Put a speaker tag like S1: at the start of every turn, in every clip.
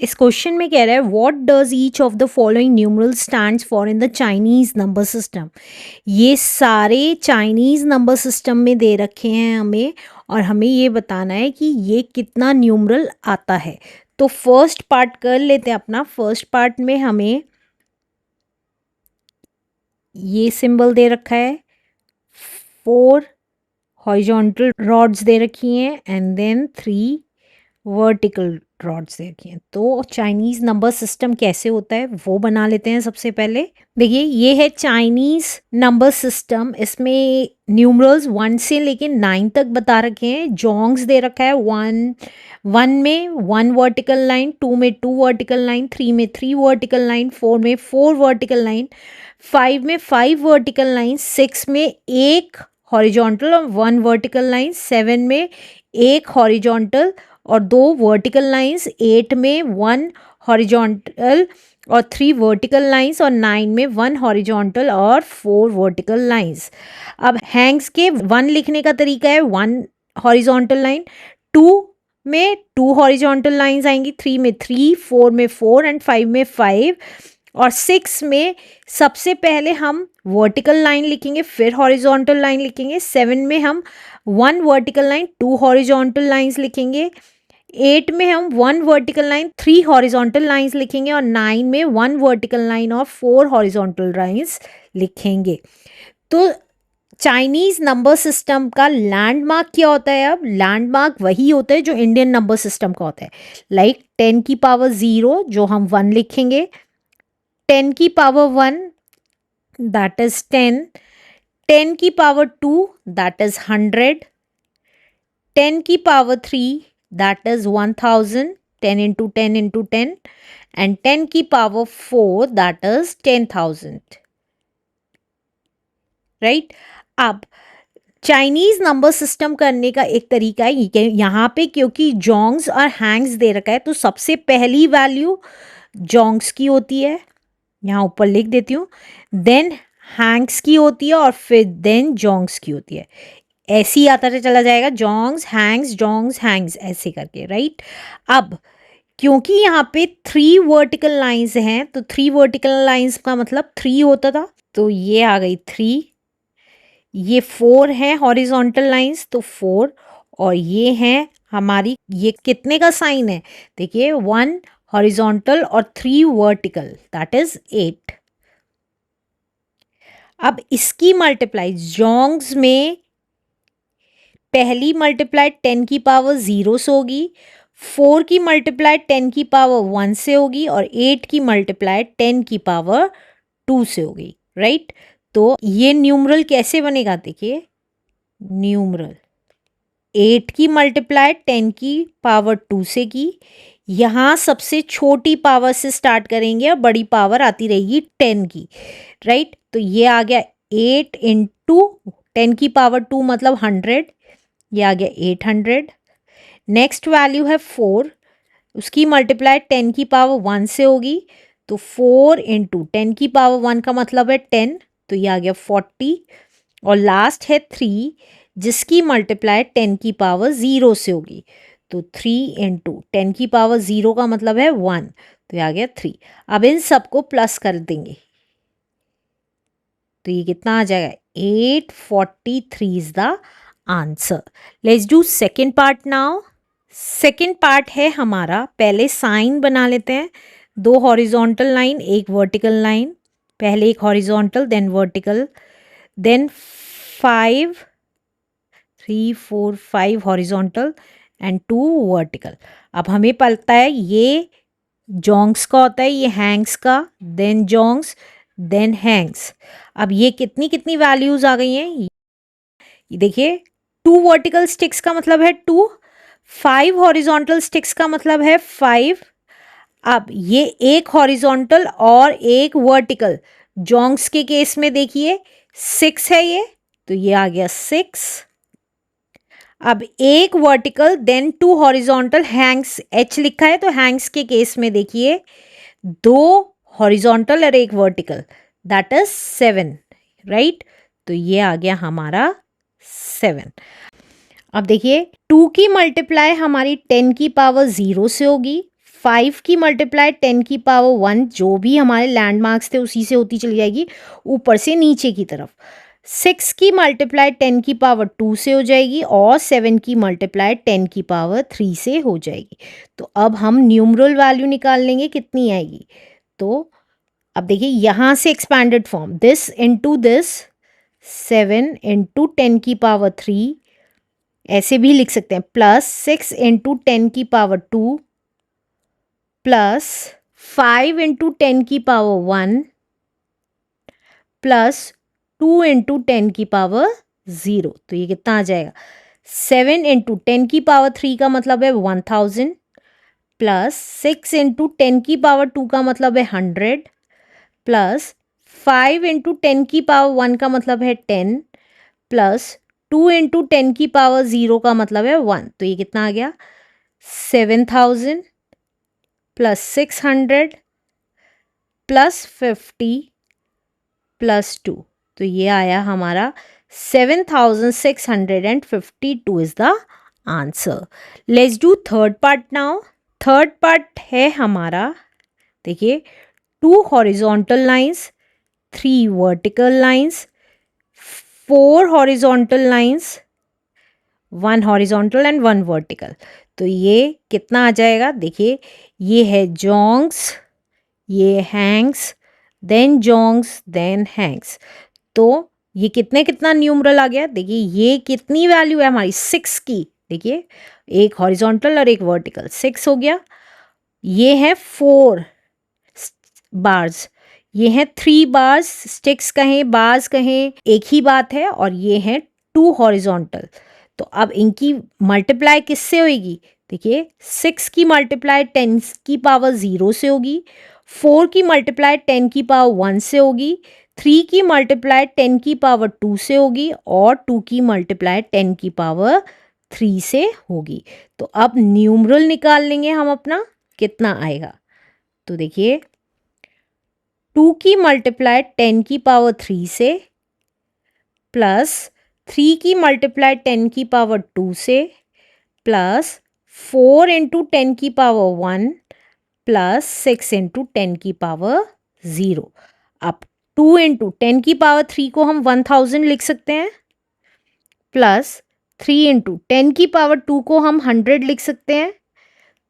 S1: इस क्वेश्चन में कह रहा है what does each of the following numeral stands for in the Chinese number system. ये सारे चाइनीज नंबर सिस्टम में दे रखे हैं हमें, और हमें ये बताना है कि ये कितना न्यूमरल आता है। तो फर्स्ट पार्ट कर लेते हैं अपना। फर्स्ट पार्ट में हमें ये सिंबल दे रखा है, 4 हॉरिजॉन्टल रॉड्स दे रखी हैं एंड देन 3 वर्टिकल रॉड्स दे रखी हैं। तो चाइनीज़ नंबर सिस्टम कैसे होता है वो बना लेते हैं सबसे पहले। देखिए ये है चाइनीज़ नंबर सिस्टम। इसमें न्यूमरल्स 1 से लेके 9 तक बता रखे हैं। जोंग्स दे रखा है 1 में 1 वर्टिकल लाइन, 2 में 2 वर्टिकल लाइन, 3 में 3 वर्टिकल लाइन, 4 में 4 वर्टिकल लाइन, 5 में 5 वर्टिकल लाइन, 6 में 1 हॉरिजॉन्टल और 1 वर्टिकल लाइन, 7 में 1 हॉरिजॉन्टल और 2 वर्टिकल लाइंस, 8 में 1 हॉरिजॉन्टल और 3 वर्टिकल लाइंस और 9 में 1 हॉरिजॉन्टल और 4 वर्टिकल लाइंस। अब हैंग्स के 1 लिखने का तरीका है 1 हॉरिजॉन्टल लाइन, 2 में 2 हॉरिजॉन्टल लाइंस आएंगी, 3 में 3, 4 में 4 एंड 5 में 5 और 6 में सबसे पहले हम वर्टिकल लाइन लिखेंगे फिर हॉरिजॉन्टल लाइन लिखेंगे। 7 में हम 1 वर्टिकल लाइन 2 हॉरिजॉन्टल लाइंस लिखेंगे। 8 में हम 1 वर्टिकल लाइन 3 हॉरिजॉन्टल लाइंस लिखेंगे और 9 में 1 वर्टिकल लाइन और 4 हॉरिजॉन्टल लाइंस लिखेंगे। तो चाइनीज नंबर सिस्टम का लैंडमार्क क्या होता है? अब लैंडमार्क वही होता है जो इंडियन नंबर सिस्टम का होता है। लाइक 10 की पावर 0 जो हम 1 लिखेंगे, 10 की पावर 1 दैट इज 10, 10 की पावर 2 दैट इज 100, 10 की power 3 that is 1000, 10 into 10 into 10 and 10 की power 4 that is 10,000, right? अब चाइनीज नंबर सिस्टम करने का एक तरीका है कि यहाँ पे क्योंकि जोंग्स और हैंग्स दे रखा है तो सबसे पहली वैल्यू जोंग्स की होती है, यहाँ ऊपर लिख देती हूँ, देन हैंग्स की होती है और फिर देन जोंग्स की होती है। ऐसे ही आता चला जाएगा, जोंग्स हैंग्स ऐसे करके, राइट? अब क्योंकि यहाँ पे 3 वर्टिकल लाइंस हैं तो 3 वर्टिकल लाइंस का मतलब 3 होता था, तो ये आ गई 3। ये 4 है हॉरिजॉन्टल लाइंस तो 4, और ये हैं हमारी, ये कितने का साइन है? देखिए 1 हॉरिजॉन्टल और 3 वर्टिकल दैट इज 8। अब इसकी मल्टीप्लाई जोंग्स में पहली मल्टीप्लाई 10 की पावर 0 से होगी, 4 की मल्टीप्लाई 10 की पावर 1 से होगी और 8 की मल्टीप्लाई 10 की पावर 2 से होगी, राइट? तो ये न्यूमरल कैसे बनेगा? देखिए न्यूमरल 8 की मल्टीप्लाई 10 की पावर 2 से की, यहाँ सबसे छोटी पावर से स्टार्ट करेंगे और बड़ी पावर आती रहेगी 10 की, राइट? तो ये आ गया 8 इंटू 10 की पावर 2 मतलब 100, ये आ गया 800। नेक्स्ट वैल्यू है 4, उसकी मल्टीप्लाई 10 की पावर 1 से होगी तो 4 इंटू 10 की पावर 1 का मतलब है 10, तो ये आ गया 40। और लास्ट है 3 जिसकी मल्टीप्लाई 10 की पावर 0 से होगी तो 3 इंटू 10 की पावर 0 का मतलब है 1, तो ये आ गया 3। अब इन सबको प्लस कर देंगे तो ये कितना आ जाएगा? 843 is the answer. Let's do second part now. Second part है हमारा, पहले साइन बना लेते हैं, 2 हॉरिजॉन्टल लाइन 1 वर्टिकल लाइन, पहले एक horizontal then vertical, then 5 3 4 5 horizontal and 2 vertical. अब हमें पता है ये जोंग्स का होता है, ये हैंग्स का, देन जोंग्स देन हैंग्स। अब ये कितनी कितनी वैल्यूज आ गई हैं? देखिए 2 वर्टिकल स्टिक्स का मतलब है 2, 5 हॉरिजॉन्टल स्टिक्स का मतलब है 5। अब ये एक हॉरिजॉन्टल और एक वर्टिकल, जोंग्स के केस में देखिए 6 है ये, तो ये आ गया 6। अब एक वर्टिकल देन 2 हॉरिजॉन्टल, हैंग्स एच लिखा है तो हैंग्स के केस में देखिए 2 हॉरिजॉन्टल और एक वर्टिकल दैट इज 7, राइट? तो ये आ गया हमारा 7। अब देखिए 2 की मल्टीप्लाई हमारी 10 की पावर 0 से होगी, 5 की मल्टीप्लाई 10 की पावर 1, जो भी हमारे लैंडमार्क्स थे उसी से होती चली जाएगी ऊपर से नीचे की तरफ। 6 की मल्टीप्लाई 10 की पावर 2 से हो जाएगी और 7 की मल्टीप्लाई 10 की पावर 3 से हो जाएगी। तो अब हम न्यूमरल वैल्यू निकाल लेंगे कितनी आएगी। तो अब देखिए यहाँ से expanded form, this into this, 7 into 10 की पावर 3 ऐसे भी लिख सकते हैं, प्लस 6 इंटू 10 की पावर 2 प्लस 5 इंटू 10 की पावर 1 प्लस 2 इंटू 10 की पावर 0। तो ये कितना आ जाएगा, 7 इंटू 10 की पावर 3 का मतलब है 1000 प्लस 6 इंटू 10 की पावर 2 का मतलब है 100 प्लस 5 इंटू 10 की पावर 1 का मतलब है 10 प्लस 2 इंटू 10 की पावर 0 का मतलब है 1। तो ये कितना आ गया, 7000 प्लस 600 प्लस 50 प्लस 2। तो ये आया हमारा 7652 is the answer. Let's do third part now. Third part है हमारा, देखिए 2 horizontal lines, 3 vertical lines, 4 horizontal lines, 1 horizontal and 1 vertical. तो ये कितना आ जाएगा, देखिए ये है जोंग्स, ये हैंग्स, देन जोंग्स, देन हैंग्स। तो ये कितना न्यूमरल आ गया, देखिए ये कितनी वैल्यू है हमारी 6 की, देखिए एक हॉरिजॉन्टल और एक वर्टिकल, 6 हो गया। ये है 4 बार्स, ये है 3 बार्स, स्टिक्स कहें बार्स कहें एक ही बात है, और ये है 2 हॉरिजॉन्टल। तो अब इनकी मल्टीप्लाई किससे होगी, देखिए 6 की मल्टीप्लाई 10 की पावर 0 से होगी, 4 की मल्टीप्लाई 10 की पावर 1 से होगी, 3 की मल्टीप्लाई 10 की पावर 2 से होगी और 2 की मल्टीप्लाई 10 की पावर 3 से होगी। तो अब न्यूमरल निकाल लेंगे हम अपना, कितना आएगा। तो देखिए 2 की मल्टीप्लाई 10 की पावर 3 से प्लस 3 की मल्टीप्लाई 10 की पावर 2 से प्लस 4 इंटू 10 की पावर 1 प्लस 6 इंटू 10 की पावर 0। अब 2 इंटू 10 की पावर 3 को हम 1000 लिख सकते हैं, प्लस 3 इंटू 10 की पावर 2 को हम 100 लिख सकते हैं,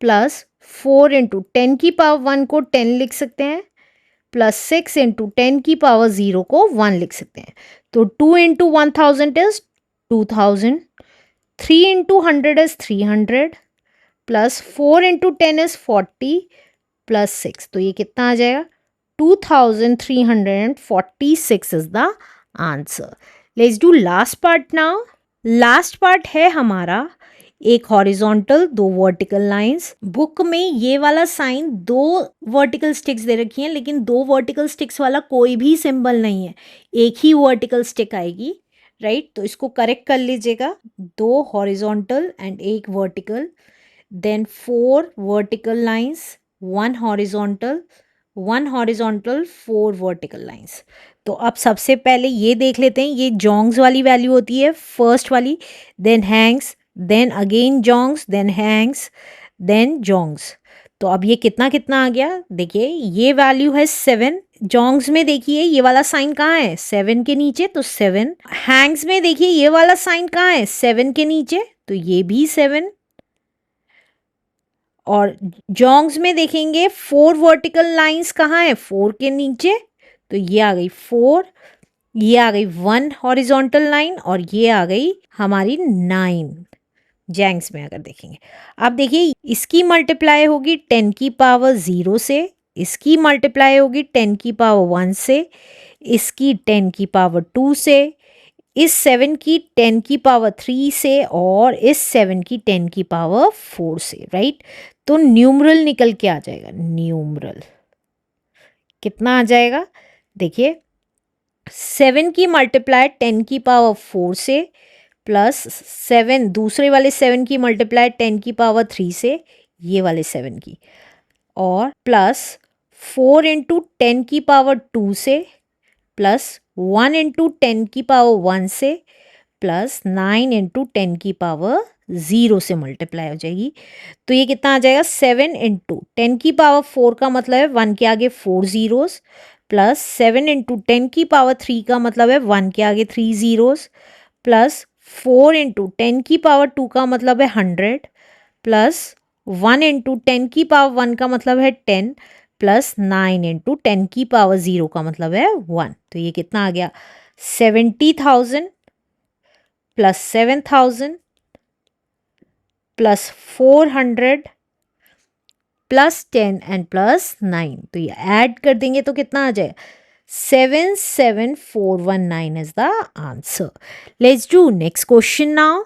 S1: प्लस 4 इंटू 10 की पावर 1 को 10 लिख सकते हैं, प्लस 6 इंटू 10 की पावर 0 को 1 लिख सकते हैं। तो 2 into 1000 is 2000, 3 into 100 is 300, plus 4 into 10 is 40 plus 6। तो ये कितना आ जाएगा, 2346 is the answer. Let's do last part now. Last part है हमारा एक हॉरिजॉन्टल, 2 वर्टिकल लाइंस। बुक में ये वाला साइन 2 वर्टिकल स्टिक्स दे रखी हैं, लेकिन 2 वर्टिकल स्टिक्स वाला कोई भी सिंबल नहीं है, एक ही वर्टिकल स्टिक आएगी, राइट। तो इसको करेक्ट कर लीजिएगा, 2 horizontal and 1 vertical, then 4 vertical lines, 1 horizontal, 1 horizontal, 4 vertical lines. तो अब सबसे पहले ये देख लेते हैं, ये जोंग्स वाली वैल्यू होती है फर्स्ट वाली, देन हैंग्स, देन अगेन जोंग्स, देन हैंग्स, देन जोंग्स। तो अब ये कितना कितना आ गया, देखिए ये वैल्यू है 7, जोंग्स में देखिए ये वाला साइन कहाँ है, 7 के नीचे, तो 7। हैंग्स में देखिए ये वाला साइन कहाँ है, 7 के नीचे, तो ये भी 7। और जोंग्स में देखेंगे 4 वर्टिकल लाइंस कहाँ है, 4 के नीचे, तो ये आ गई 4, ये आ गई 1 हॉरिजॉन्टल लाइन और ये आ गई हमारी 9 जैंग्स में अगर देखेंगे। अब देखिए इसकी मल्टीप्लाई होगी 10 की पावर 0 से, इसकी मल्टीप्लाई होगी 10 की पावर 1 से, इसकी 10 की पावर 2 से, इस 7 की 10 की पावर 3 से और इस 7 की 10 की पावर 4 से, राइट। तो न्यूमरल निकल के आ जाएगा, न्यूमरल कितना आ जाएगा, देखिए 7 की मल्टीप्लाई 10 की पावर 4 से प्लस 7 दूसरे वाले 7 की मल्टीप्लाई 10 की पावर 3 से, ये वाले 7 की, और प्लस 4 इंटू 10 की पावर 2 से प्लस 1 इंटू 10 की पावर 1 से प्लस 9 इंटू 10 की पावर ज़ीरो से मल्टीप्लाई हो जाएगी। तो ये कितना आ जाएगा 7 इंटू 10⁴ का मतलब है 1 के आगे 4 ज़ीरोज़, प्लस 7 इंटू 10⁻³ का मतलब है 1 के आगे 3 ज़ीरोज़, प्लस 4 इंटू 10⁻² का मतलब है 100, प्लस 1 इंटू 10⁻1 का मतलब है 10, प्लस 9 इंटू 10⁻0 का मतलब है 1। तो ये कितना आ गया 70,000 plus 7,000 plus 400 plus 10 and plus 9। तो ये ऐड कर देंगे तो कितना आ जाए 77419 is the answer. Let's do next question now.